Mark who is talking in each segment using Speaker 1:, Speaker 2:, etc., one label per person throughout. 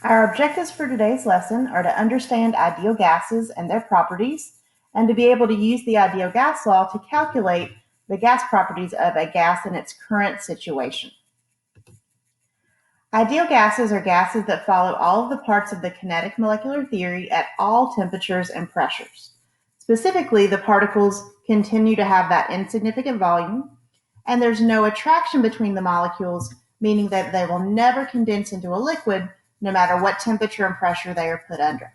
Speaker 1: Our objectives for today's lesson are to understand ideal gases and their properties, and to be able to use the ideal gas law to calculate the gas properties of a gas in its current situation. Ideal gases are gases that follow all of the parts of the kinetic molecular theory at all temperatures and pressures. Specifically, the particles continue to have that insignificant volume, and there's no attraction between the molecules, meaning that they will never condense into a liquid no matter what temperature and pressure they are put under.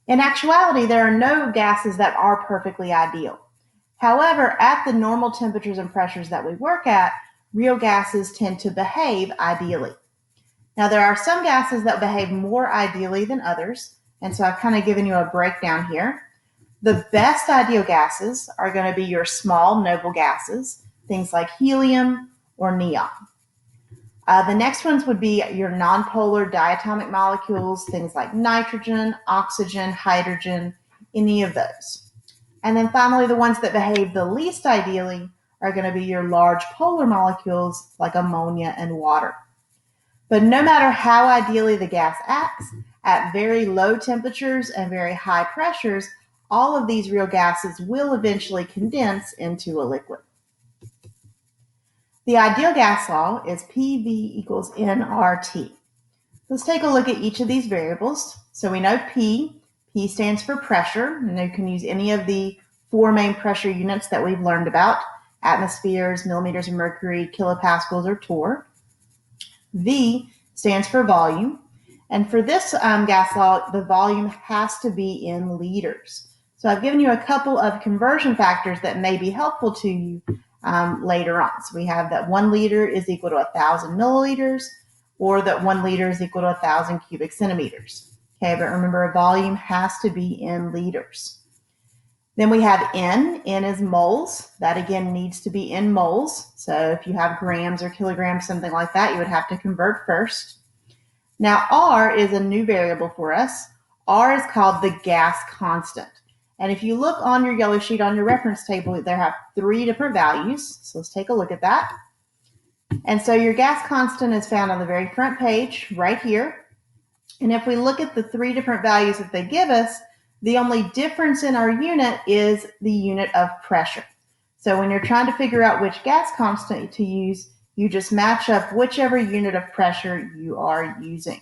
Speaker 1: In actuality, there are no gases that are perfectly ideal. However, at the normal temperatures and pressures that we work at, real gases tend to behave ideally. Now, there are some gases that behave more ideally than others, and so I've kind of given you a breakdown here. The best ideal gases are going to be your small noble gases, things like helium or neon. The next ones would be your nonpolar diatomic molecules, things like nitrogen, oxygen, hydrogen, any of those. And then finally, the ones that behave the least ideally are going to be your large polar molecules like ammonia and water. But no matter how ideally the gas acts, at very low temperatures and very high pressures, all of these real gases will eventually condense into a liquid. The ideal gas law is PV equals nRT. Let's take a look at each of these variables. So we know P stands for pressure, and you can use any of the four main pressure units that we've learned about: atmospheres, millimeters of mercury, kilopascals, or torr. V stands for volume, and for this gas law, the volume has to be in liters. So I've given you a couple of conversion factors that may be helpful to you later on. So we have that 1 liter is equal to 1,000 milliliters, or that 1 liter is equal to 1,000 cubic centimeters. Okay, but remember, a volume has to be in liters. Then we have N. N is moles. That again needs to be in moles. So if you have grams or kilograms, something like that, you would have to convert first. Now R is a new variable for us. R is called the gas constant. And if you look on your yellow sheet on your reference table, there have 3 different values. So let's take a look at that. And so your gas constant is found on the very front page right here. And if we look at the 3 different values that they give us, the only difference in our unit is the unit of pressure. So when you're trying to figure out which gas constant to use, you just match up whichever unit of pressure you are using.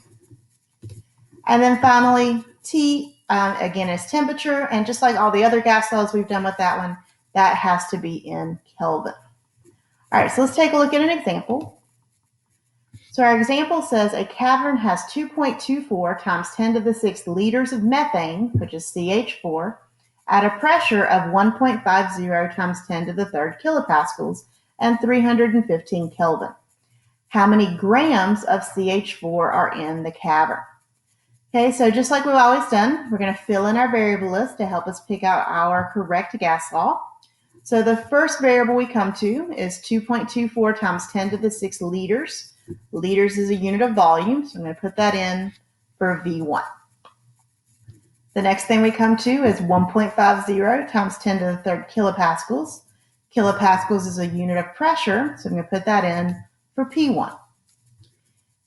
Speaker 1: And then finally, T, again, is temperature. And just like all the other gas laws we've done with that one, that has to be in Kelvin. All right, so let's take a look at an example. So our example says a cavern has 2.24 times 10 to the 6th liters of methane, which is CH4, at a pressure of 1.50 times 10 to the 3rd kilopascals and 315 Kelvin. How many grams of CH4 are in the cavern? Okay, so just like we've always done, we're going to fill in our variable list to help us pick out our correct gas law. So the first variable we come to is 2.24 times 10 to the 6th liters. Liters is a unit of volume, so I'm going to put that in for V1. The next thing we come to is 1.50 times 10 to the 3rd kilopascals. Kilopascals is a unit of pressure, so I'm going to put that in for P1.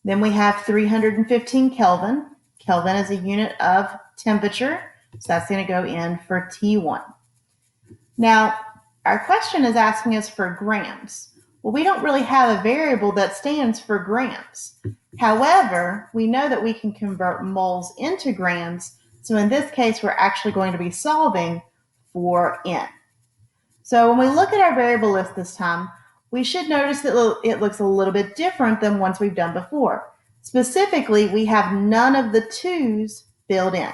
Speaker 1: Then we have 315 Kelvin. Kelvin is a unit of temperature, so that's going to go in for T1. Now, our question is asking us for grams. Well, we don't really have a variable that stands for grams. However, we know that we can convert moles into grams, so in this case, we're actually going to be solving for N. So when we look at our variable list this time, we should notice that it looks a little bit different than ones we've done before. Specifically, we have none of the 2's filled in.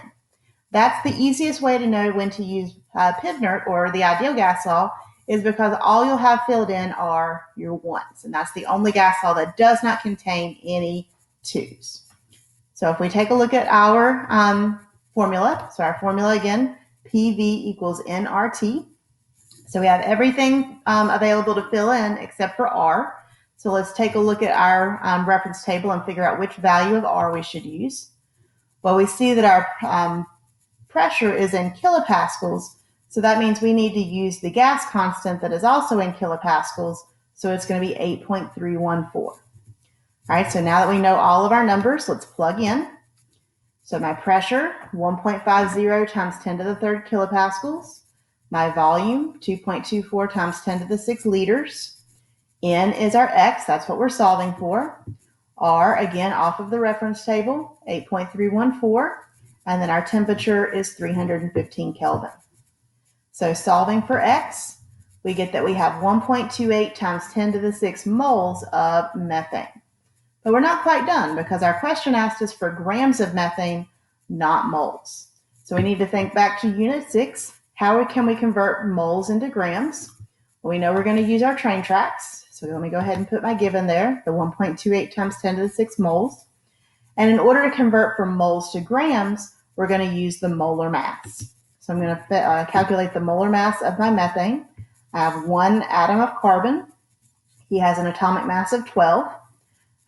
Speaker 1: That's the easiest way to know when to use PIVNERT, or the ideal gas law, is because all you'll have filled in are your 1's. And that's the only gas law that does not contain any 2's. So if we take a look at our formula, so our formula again, PV equals nRT. So we have everything available to fill in except for R. So let's take a look at our reference table and figure out which value of R we should use. Well, we see that our pressure is in kilopascals, so that means we need to use the gas constant that is also in kilopascals, so it's going to be 8.314. All All right, so now that we know all of our numbers, let's plug in. So my pressure, 1.50 times 10 to the third kilopascals. My volume, 2.24 times 10 to the 6 liters. N is our X, that's what we're solving for. R, again, off of the reference table, 8.314. And then our temperature is 315 Kelvin. So solving for X, we get that we have 1.28 times 10 to the 6 moles of methane. But we're not quite done because our question asked us for grams of methane, not moles. So we need to think back to Unit 6. How can we convert moles into grams? Well, we know we're going to use our train tracks. So let me go ahead and put my given there, the 1.28 times 10 to the 6 moles. And in order to convert from moles to grams, we're going to use the molar mass. So I'm going to calculate the molar mass of my methane. I have one atom of carbon. He has an atomic mass of 12.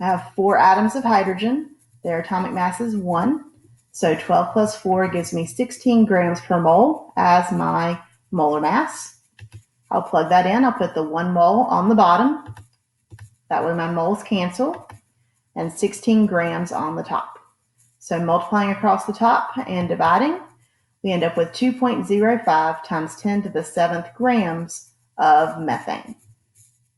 Speaker 1: I have 4 atoms of hydrogen. Their atomic mass is 1. So 12 plus 4 gives me 16 grams per mole as my molar mass. I'll plug that in. I'll put the 1 mole on the bottom. That way my moles cancel. And 16 grams on the top. So multiplying across the top and dividing, we end up with 2.05 times 10 to the 7th grams of methane.